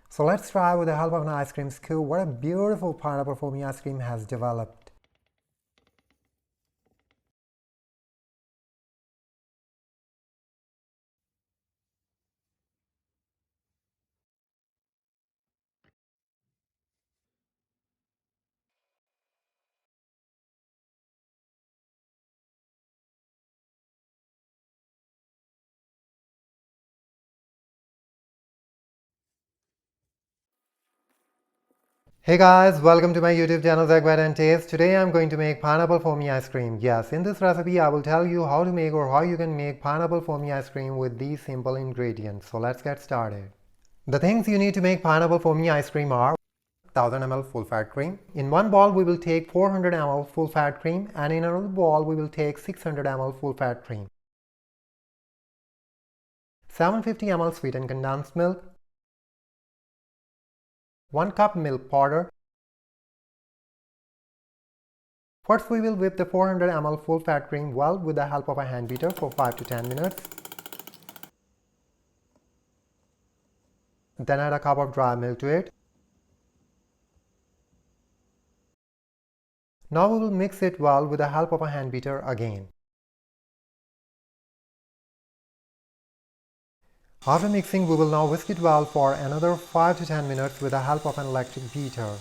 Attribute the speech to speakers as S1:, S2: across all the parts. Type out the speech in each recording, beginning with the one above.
S1: So let's try with the help of an ice cream scoop what a beautiful pineapple foamy ice cream has developed. Hey guys, welcome to my YouTube channel ZAK Bite N Taste. Today I'm going to make pineapple foamy ice cream. Yes, in this recipe I will tell you how to make or how you can make pineapple foamy ice cream with these simple ingredients. So let's get started. The things you need to make pineapple foamy ice cream are 1000 ml full fat cream. In one bowl we will take 400 ml full fat cream, and in another bowl we will take 600 ml full fat cream. 750 ml sweetened condensed milk, 1 cup milk powder. First we will whip the 400 ml full fat cream well with the help of a hand beater for 5 to 10 minutes. Then add a cup of dry milk to it. Now we will mix it well with the help of a hand beater again. After mixing, we will now whisk it well for another 5 to 10 minutes with the help of an electric beater.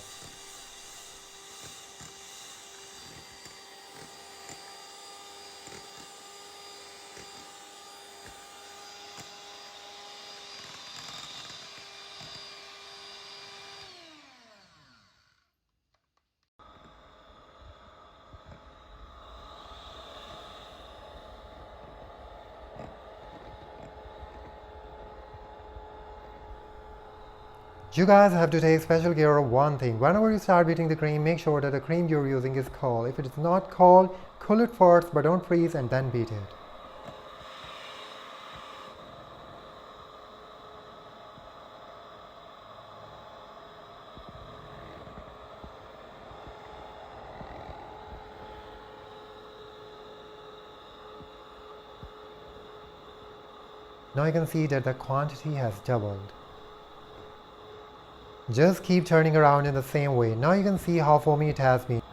S1: You guys have to take special care of one thing. Whenever you start beating the cream, make sure that the cream you're using is cold. If it is not cold, cool it first, but don't freeze and then beat it. Now you can see that the quantity has doubled. Just keep turning around in the same way. Now you can see how foamy it has been.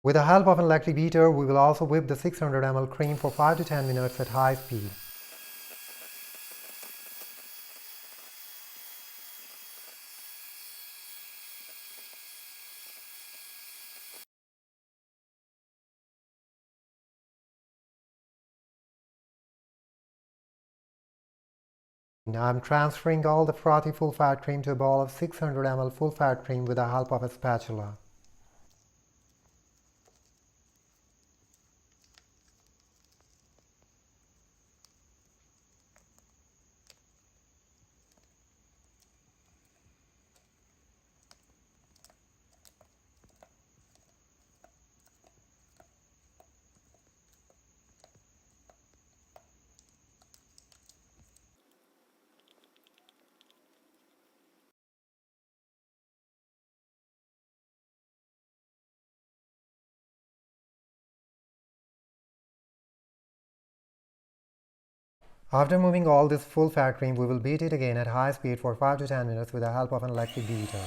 S1: With the help of an electric beater, we will also whip the 600 ml cream for 5 to 10 minutes at high speed. Now I'm transferring all the frothy full fat cream to a bowl of 600 ml full fat cream with the help of a spatula. After moving all this full fat cream, we will beat it again at high speed for 5 to 10 minutes with the help of an electric beater.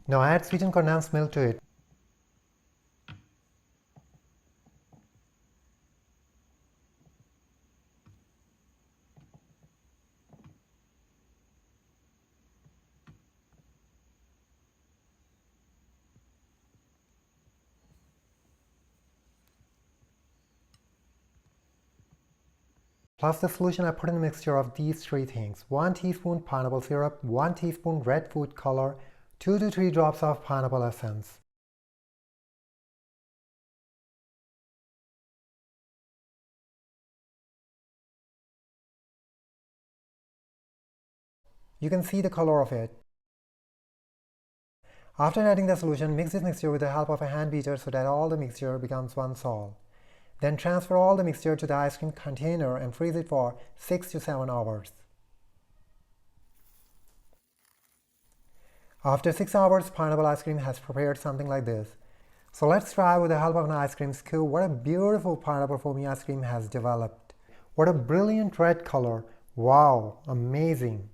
S1: Now add sweetened condensed milk to it. Plus the solution, I put in a mixture of these three things: 1 teaspoon pineapple syrup, 1 teaspoon red food color, 2 to 3 drops of pineapple essence. You can see the color of it. After adding the solution, mix this mixture with the help of a hand beater so that all the mixture becomes one solid. Then transfer all the mixture to the ice cream container and freeze it for 6 to 7 hours. After 6 hours, pineapple ice cream has prepared something like this. So let's try with the help of an ice cream scoop what a beautiful pineapple foamy ice cream has developed. What a brilliant red color. Wow, amazing.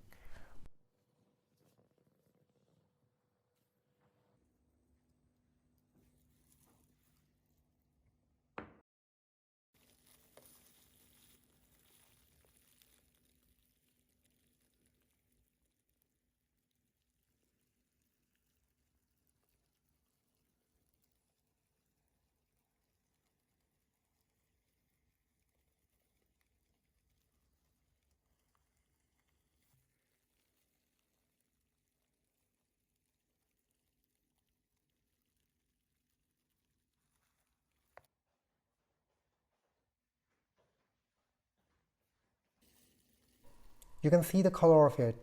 S1: You can see the color of it.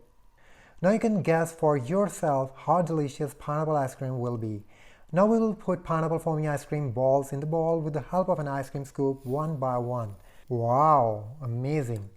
S1: Now you can guess for yourself how delicious pineapple ice cream will be. Now we will put pineapple foamy ice cream balls in the bowl with the help of an ice cream scoop one by one. Wow, amazing.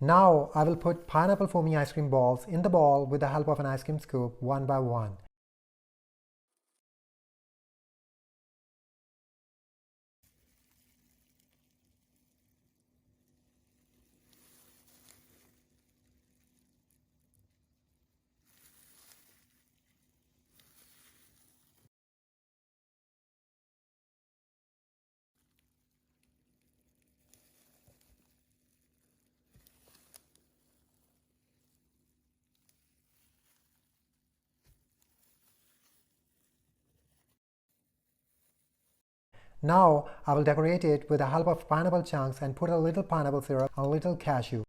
S1: Now I will put pineapple foamy ice cream balls in the bowl with the help of an ice cream scoop one by one. Now I will decorate it with the help of pineapple chunks and put a little pineapple syrup and a little cashew.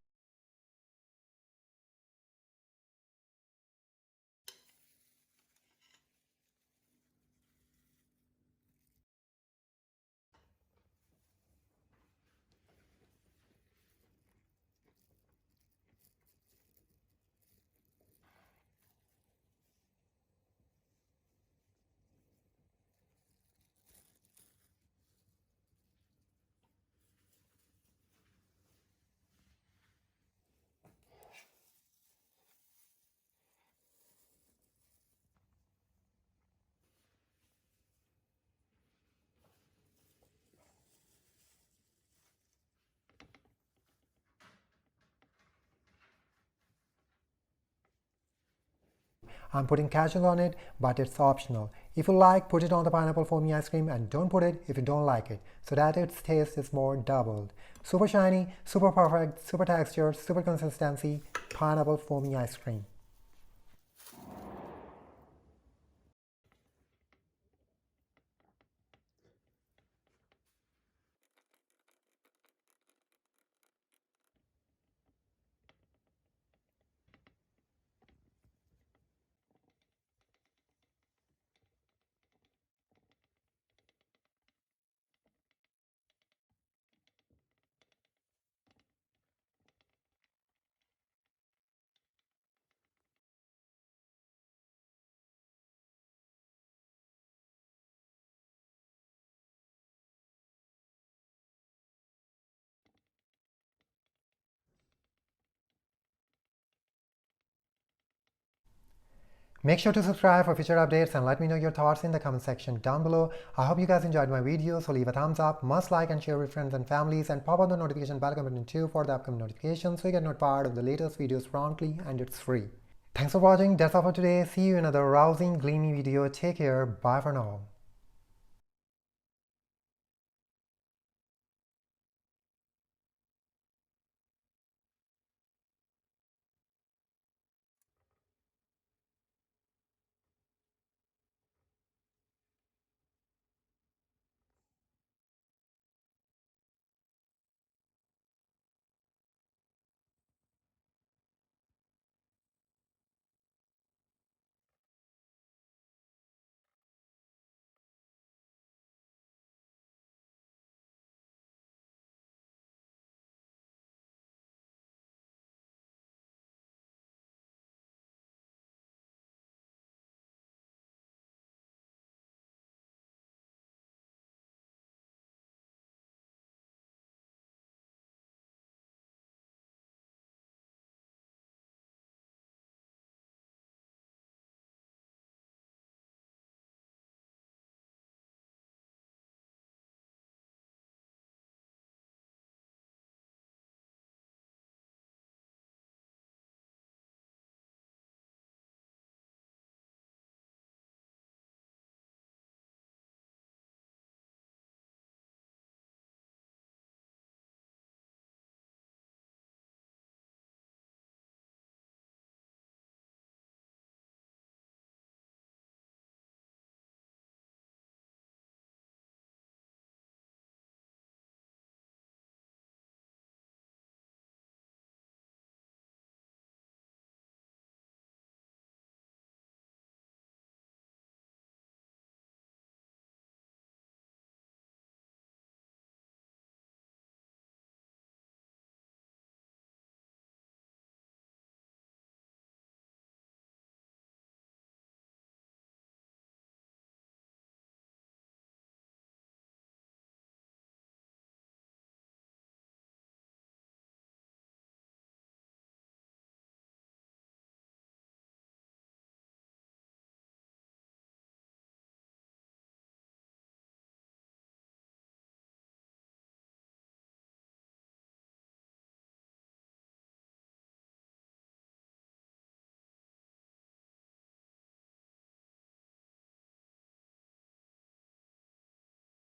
S1: I'm putting ketchup on it, but it's optional. If you like, put it on the pineapple foamy ice cream, and don't put it if you don't like it, so that its taste is more doubled. Super shiny, super perfect, super texture, super consistency, pineapple foamy ice cream. Make sure to subscribe for future updates and let me know your thoughts in the comment section down below. I hope you guys enjoyed my video, so leave a thumbs up, must like and share with friends and families, and pop on the notification bell button too for the upcoming notifications so you get notified of the latest videos promptly, and it's free. Thanks for watching. That's all for today. See you in another rousing, gleamy video. Take care. Bye for now.